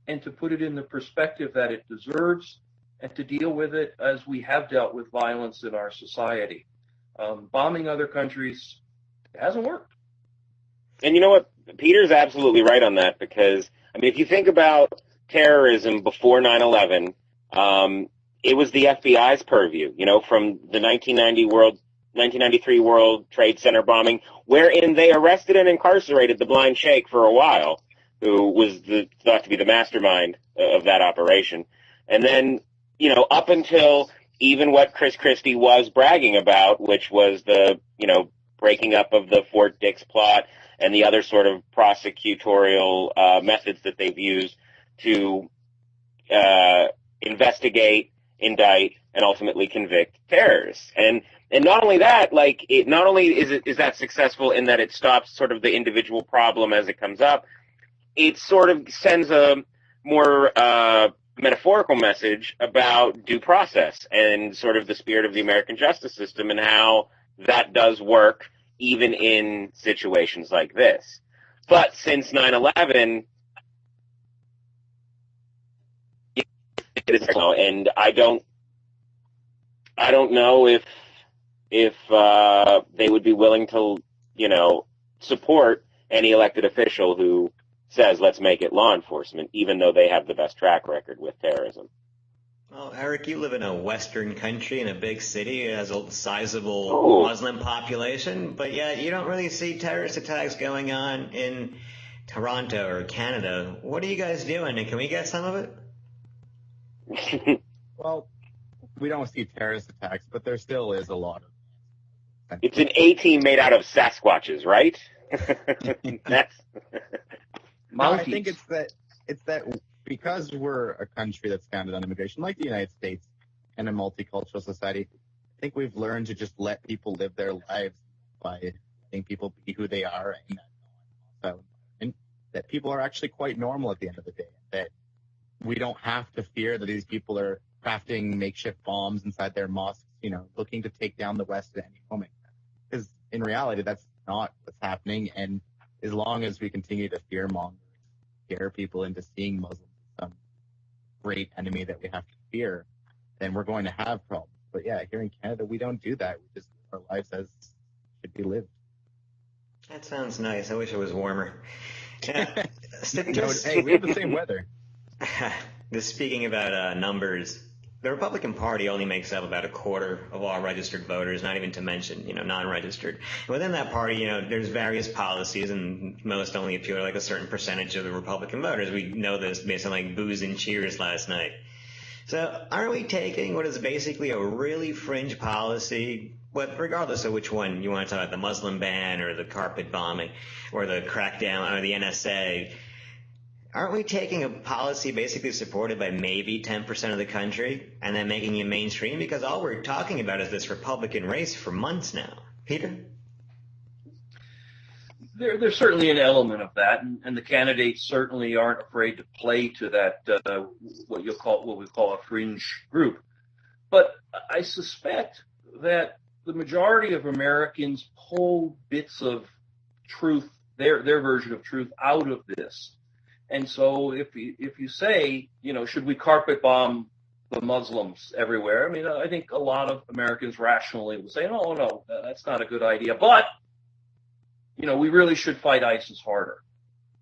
Speaker 1: and to put it in the perspective that it deserves, and to deal with it as we have dealt with violence in our society. Bombing other countries hasn't worked.
Speaker 4: And you know what? Peter's absolutely right on that, because, if you think about terrorism before 9/11, it was the FBI's purview, from the 1993 World Trade Center bombing, wherein they arrested and incarcerated the blind sheikh for a while, who was thought to be the mastermind of that operation. And then, up until even what Chris Christie was bragging about, which was the, breaking up of the Fort Dix plot and the other sort of prosecutorial methods that they've used to investigate, indict, and ultimately convict terrorists. And not only that, not only is that successful in that it stops sort of the individual problem as it comes up, it sort of sends a more metaphorical message about due process and sort of the spirit of the American justice system and how that does work even in situations like this. But since 9/11, and I don't know if they would be willing to, support any elected official who says, let's make it law enforcement, even though they have the best track record with terrorism.
Speaker 2: Well, Eric, you live in a Western country in a big city. It has a sizable
Speaker 4: Oh,
Speaker 2: Muslim population, but yet you don't really see terrorist attacks going on in Toronto or Canada. What are you guys doing, and can we get some of it?
Speaker 3: Well, we don't see terrorist attacks, but there still is a lot of.
Speaker 4: it's an A-team made out of Sasquatches, right? That's
Speaker 3: No, I
Speaker 1: Mounties.
Speaker 3: think it's that because we're a country that's founded on immigration, like the United States, and a multicultural society. I think we've learned to just let people live their lives by letting people be who they are, and that people are actually quite normal at the end of the day. That we don't have to fear that these people are crafting makeshift bombs inside their mosques, looking to take down the West at any moment. Because in reality, that's not what's happening. And as long as we continue to scare people into seeing Muslims as some great enemy that we have to fear, then we're going to have problems. But yeah, here in Canada, we don't do that. We just live our lives as should be lived.
Speaker 2: That sounds nice. I wish it was warmer. Yeah.
Speaker 3: Hey, we have the same weather.
Speaker 2: Just speaking about numbers, the Republican Party only makes up about a quarter of all registered voters, not even to mention, non-registered. And within that party, there's various policies, and most only appeal to like a certain percentage of the Republican voters. We know this based on like boos and cheers last night. So aren't we taking what is basically a really fringe policy, regardless of which one you want to talk about, the Muslim ban or the carpet bombing or the crackdown or the NSA, aren't we taking a policy basically supported by maybe 10% of the country and then making it mainstream? Because all we're talking about is this Republican race for months now. Peter?
Speaker 1: There's certainly an element of that, and the candidates certainly aren't afraid to play to that what we call a fringe group. But I suspect that the majority of Americans pull bits of truth, their version of truth, out of this. And so if you say, should we carpet bomb the Muslims everywhere? I mean, I think a lot of Americans rationally will say, no, that's not a good idea. But we really should fight ISIS harder.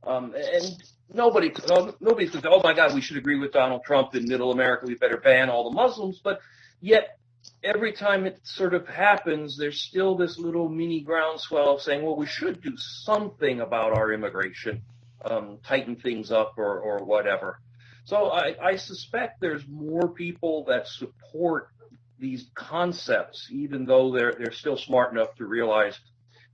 Speaker 1: And nobody's going to say, oh my God, we should agree with Donald Trump in Middle America. We better ban all the Muslims. But yet, every time it sort of happens, there's still this little mini groundswell of saying, well, we should do something about our immigration, tighten things up or whatever. So I suspect there's more people that support these concepts, even though they're still smart enough to realize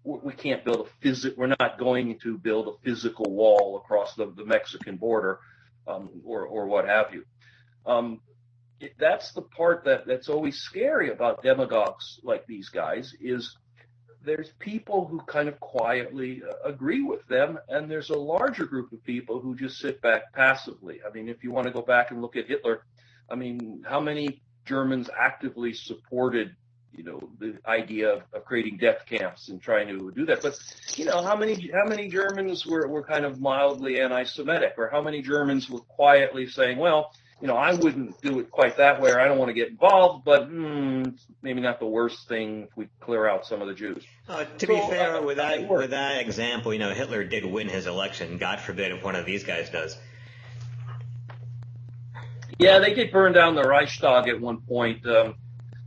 Speaker 1: we can't build we're not going to build a physical wall across the Mexican border, or what have you. That's the part that's always scary about demagogues like these guys, is there's people who kind of quietly agree with them, and there's a larger group of people who just sit back passively. I mean, if you want to go back and look at Hitler, I mean, how many Germans actively supported the idea of creating death camps and trying to do that? But how many Germans were kind of mildly anti-Semitic, or how many Germans were quietly saying, well, I wouldn't do it quite that way, or I don't want to get involved, but maybe not the worst thing if we clear out some of the Jews.
Speaker 2: To be fair, with that example, Hitler did win his election. God forbid if one of these guys does.
Speaker 1: Yeah, they did burn down the Reichstag at one point,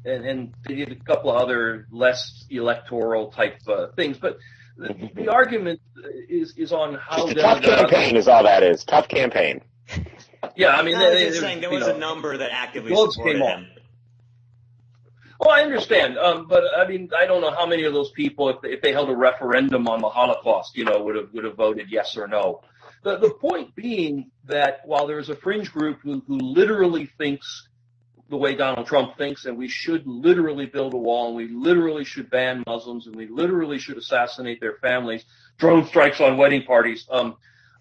Speaker 1: and they did a couple of other less electoral type things. But the argument is on how
Speaker 4: just a tough campaign is all that is. Tough campaign.
Speaker 1: Yeah, I mean,
Speaker 2: I was just saying there was a number that actively supported him.
Speaker 1: Oh, I understand, but I mean, I don't know how many of those people, if they held a referendum on the Holocaust, would have voted yes or no. The point being that while there's a fringe group who literally thinks the way Donald Trump thinks, and we should literally build a wall, and we literally should ban Muslims, and we literally should assassinate their families, drone strikes on wedding parties.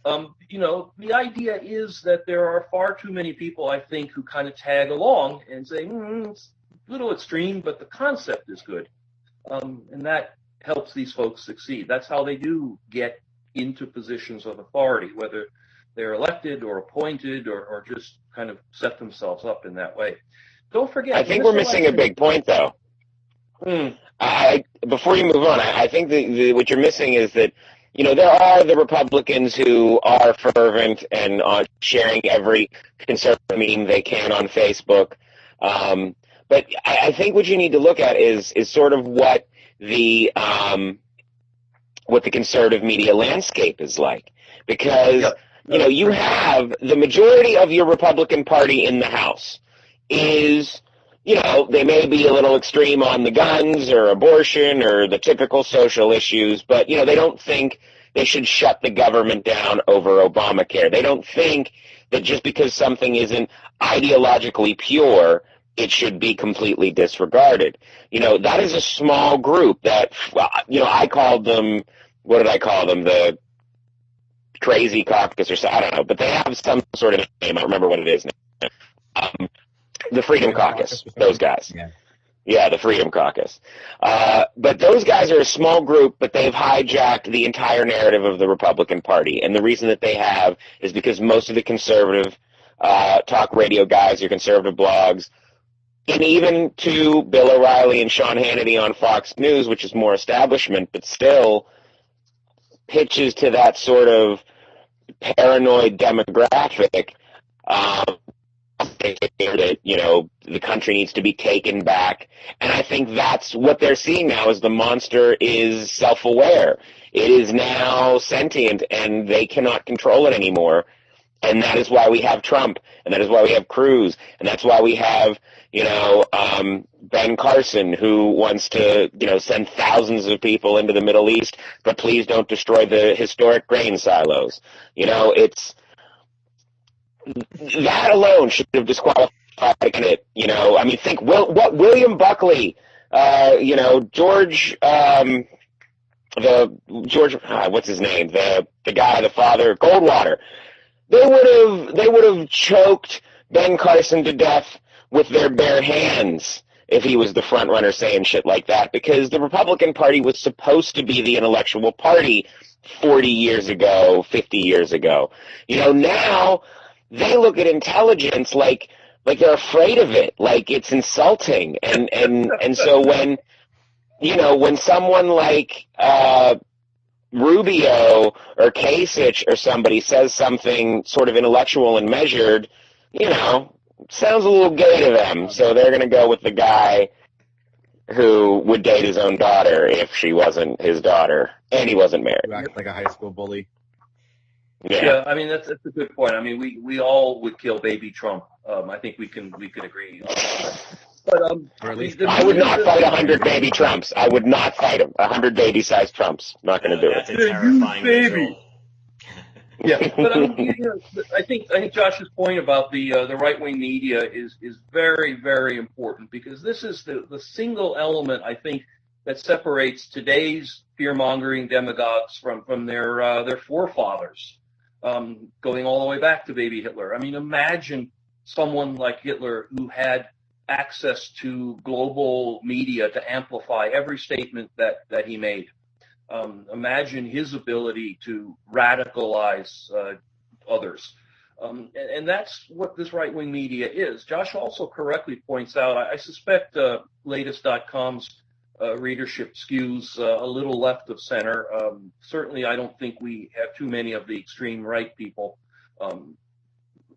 Speaker 1: The idea is that there are far too many people, I think, who kind of tag along and say, it's a little extreme, but the concept is good. And that helps these folks succeed. That's how they do get into positions of authority, whether they're elected or appointed or just kind of set themselves up in that way. Don't forget.
Speaker 4: I think we're missing a big point, though. Before you move on, I think what you're missing is that there are the Republicans who are fervent and sharing every conservative meme they can on Facebook. But I think what you need to look at is sort of what the conservative media landscape is like, because you have the majority of your Republican Party in the House is, they may be a little extreme on the guns or abortion or the typical social issues, but they don't think they should shut the government down over Obamacare. They don't think that just because something isn't ideologically pure, it should be completely disregarded. That is a small group that, I called them, what did I call them? The Crazy Caucus or so, I don't know, but they have some sort of name. I don't remember what it is now. The Freedom Caucus, those guys. Yeah, the Freedom Caucus. But those guys are a small group, but they've hijacked the entire narrative of the Republican Party. And the reason that they have is because most of the conservative talk radio guys, your conservative blogs, and even to Bill O'Reilly and Sean Hannity on Fox News, which is more establishment, but still pitches to that sort of paranoid demographic. That, the country needs to be taken back. And I think that's what they're seeing now is the monster is self-aware. It is now sentient, and they cannot control it anymore. And that is why we have Trump, and that is why we have Cruz, and that's why we have, Ben Carson, who wants to, send thousands of people into the Middle East, but please don't destroy the historic grain silos. It's that alone should have disqualified it. Think what William Buckley, George, what's his name? The guy, the father, Goldwater. They would have choked Ben Carson to death with their bare hands if he was the front runner saying shit like that, because the Republican Party was supposed to be the intellectual party 40 years ago, 50 years ago. Now they look at intelligence like they're afraid of it, like it's insulting. And so when someone like Rubio or Kasich or somebody says something sort of intellectual and measured, sounds a little gay to them. So they're going to go with the guy who would date his own daughter if she wasn't his daughter and he wasn't married.
Speaker 3: Who acts like a high school bully.
Speaker 1: Yeah, that's a good point. We all would kill baby Trump. I think we can agree on that. But
Speaker 3: or at least
Speaker 4: I would not fight 100 baby Trumps. I would not fight him. 100 baby-sized Trumps. Not going to do
Speaker 2: That's
Speaker 4: it.
Speaker 2: a terrifying visual.
Speaker 1: Yeah, but I think Josh's point about the right-wing media is very, very important, because this is the single element, I think, that separates today's fear-mongering demagogues from their forefathers, going all the way back to baby Hitler. Imagine someone like Hitler who had access to global media to amplify every statement that he made. Imagine his ability to radicalize others. And that's what this right-wing media is. Josh also correctly points out, I suspect Latest.com's readership skews a little left of center. Certainly, I don't think we have too many of the extreme right people.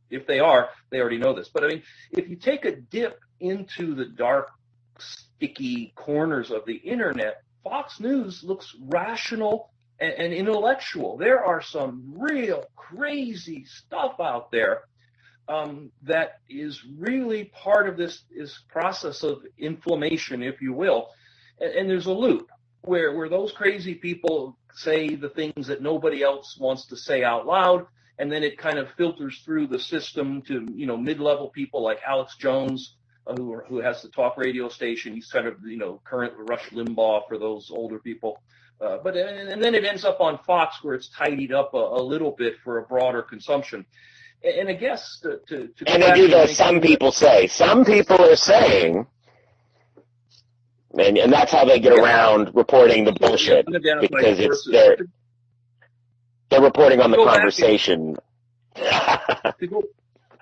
Speaker 1: If they are, they already know this. But if you take a dip into the dark, sticky corners of the internet, Fox News looks rational and intellectual. There are some real crazy stuff out there that is really part of this process of inflammation, if you will. And there's a loop where those crazy people say the things that nobody else wants to say out loud, and then it kind of filters through the system to mid-level people like Alex Jones, who has the talk radio station. He's kind of current Rush Limbaugh for those older people. But then it ends up on Fox, where it's tidied up a little bit for a broader consumption. And I guess to
Speaker 4: and they do that. Some people are saying, and that's how they get around reporting the bullshit, because they're reporting on the conversation.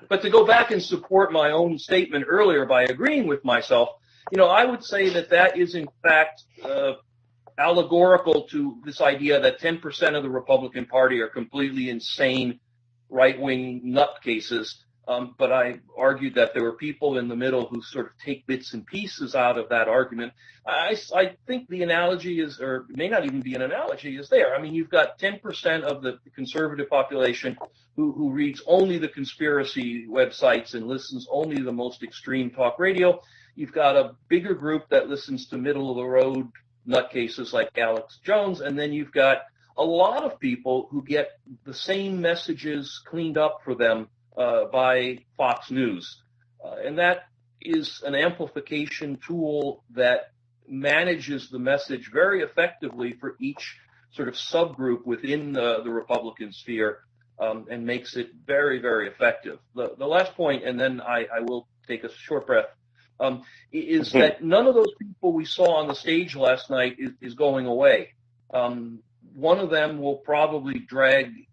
Speaker 1: But to go back and support my own statement earlier by agreeing with myself, I would say that is in fact allegorical to this idea that 10% of the Republican Party are completely insane right-wing nutcases. But I argued that there were people in the middle who sort of take bits and pieces out of that argument. I think the analogy is, or it may not even be an analogy, is there. I mean, you've got 10% of the conservative population who reads only the conspiracy websites and listens only to the most extreme talk radio. You've got a bigger group that listens to middle-of-the-road nutcases like Alex Jones, and then you've got a lot of people who get the same messages cleaned up for them by Fox News. And that is an amplification tool that manages the message very effectively for each sort of subgroup within the Republican sphere, and makes it very, very effective. The last point, and then I will take a short breath, is that none of those people we saw on the stage last night is going away. One of them will probably drag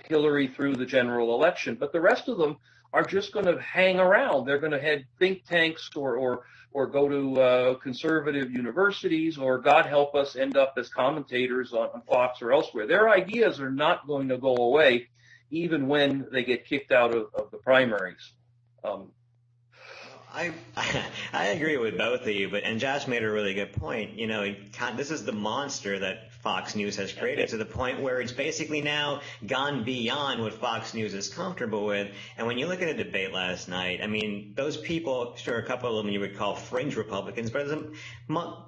Speaker 1: Hillary through the general election, but the rest of them are just going to hang around. They're going to head think tanks or go to conservative universities, or God help us, end up as commentators on Fox or elsewhere. Their ideas are not going to go away, even when they get kicked out of the primaries.
Speaker 2: I agree with both of you, and Josh made a really good point. You know, this is the monster that Fox News has created, to the point where it's basically now gone beyond what Fox News is comfortable with. And when you look at a debate last night, I mean, those people, sure, a couple of them you would call fringe Republicans, but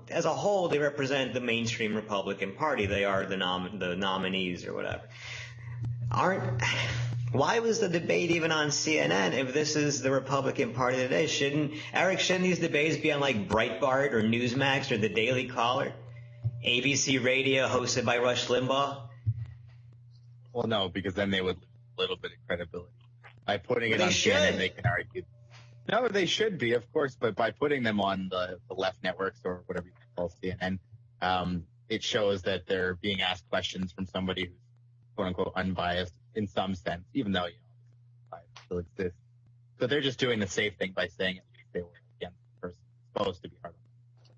Speaker 2: as a whole, they represent the mainstream Republican Party. They are the nominees or whatever. Why was the debate even on CNN if this is the Republican Party today? Shouldn't these debates be on like Breitbart or Newsmax or the Daily Caller? ABC Radio hosted by Rush Limbaugh?
Speaker 3: Well, no, because then they would lose a little bit of credibility. By putting it on
Speaker 2: should.
Speaker 3: CNN, they can argue. No, they should be, of course, but by putting them on the left networks or whatever you call CNN, it shows that they're being asked questions from somebody who's quote-unquote unbiased in some sense, even though, bias still exists. So they're just doing the safe thing by saying at least they were against the person who's supposed to be hard on them.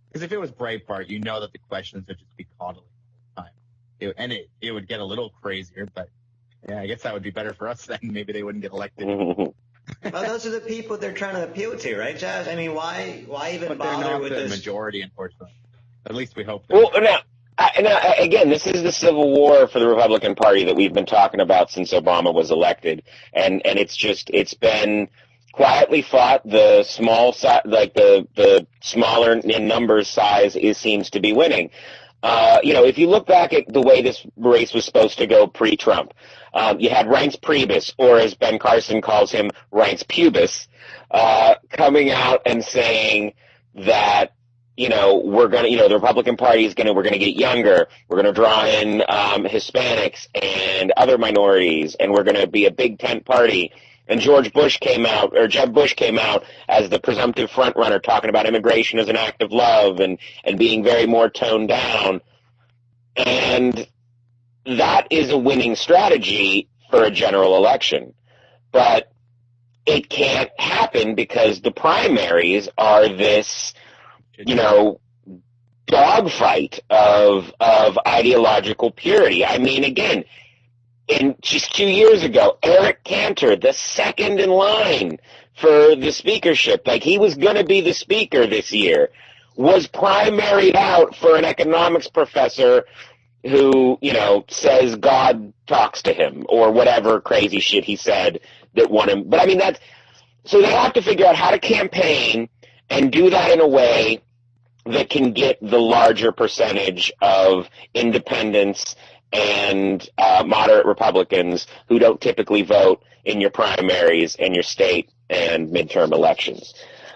Speaker 3: Because if it was Breitbart, you know that the questions would just be coddling the whole time. It would get a little crazier, but yeah, I guess that would be better for us then. Maybe they wouldn't get elected.
Speaker 2: Well, those are the people they're trying to appeal to, right, Josh? I mean, why even bother with this?
Speaker 3: They're not the majority, unfortunately. At least we hope.
Speaker 4: Well, now, again, this is the civil war for the Republican Party that we've been talking about since Obama was elected, and it's been quietly fought. The small size, like the smaller in numbers size, seems to be winning. If you look back at the way this race was supposed to go pre-Trump, you had Reince Priebus, or as Ben Carson calls him, Reince Pubis, coming out and saying that, we're going to, the Republican Party we're going to get younger. We're going to draw in Hispanics and other minorities, and we're going to be a big tent party. And Jeb Bush came out as the presumptive front runner, talking about immigration as an act of love and being very more toned down. And that is a winning strategy for a general election. But it can't happen because the primaries are this, dogfight of ideological purity. I mean, again, just 2 years ago, Eric Cantor, the second in line for the speakership, like he was going to be the speaker this year, was primaried out for an economics professor who, says God talks to him or whatever crazy shit he said that won him. But I mean, so they have to figure out how to campaign and do that in a way that can get the larger percentage of independents and moderate Republicans who don't typically vote in your primaries and your state and midterm elections.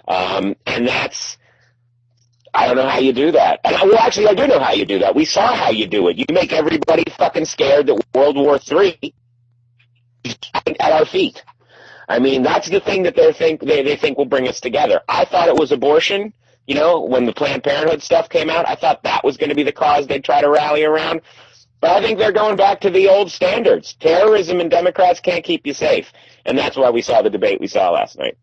Speaker 4: And I don't know how you do that. Well, actually, I do know how you do that. We saw how you do it. You make everybody fucking scared that World War III is at our feet. I mean, that's the thing that they think will bring us together. I thought it was abortion. When the Planned Parenthood stuff came out, I thought that was going to be the cause they'd try to rally around. But I think they're going back to the old standards. Terrorism and Democrats can't keep you safe. And that's why we saw the debate we saw last night.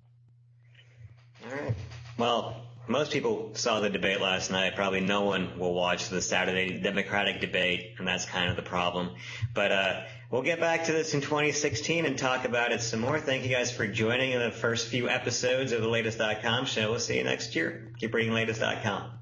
Speaker 2: All right. Well, most people saw the debate last night. Probably no one will watch the Saturday Democratic debate, and that's kind of the problem. But we'll get back to this in 2016 and talk about it some more. Thank you guys for joining in the first few episodes of the Latest.com show. We'll see you next year. Keep reading Latest.com.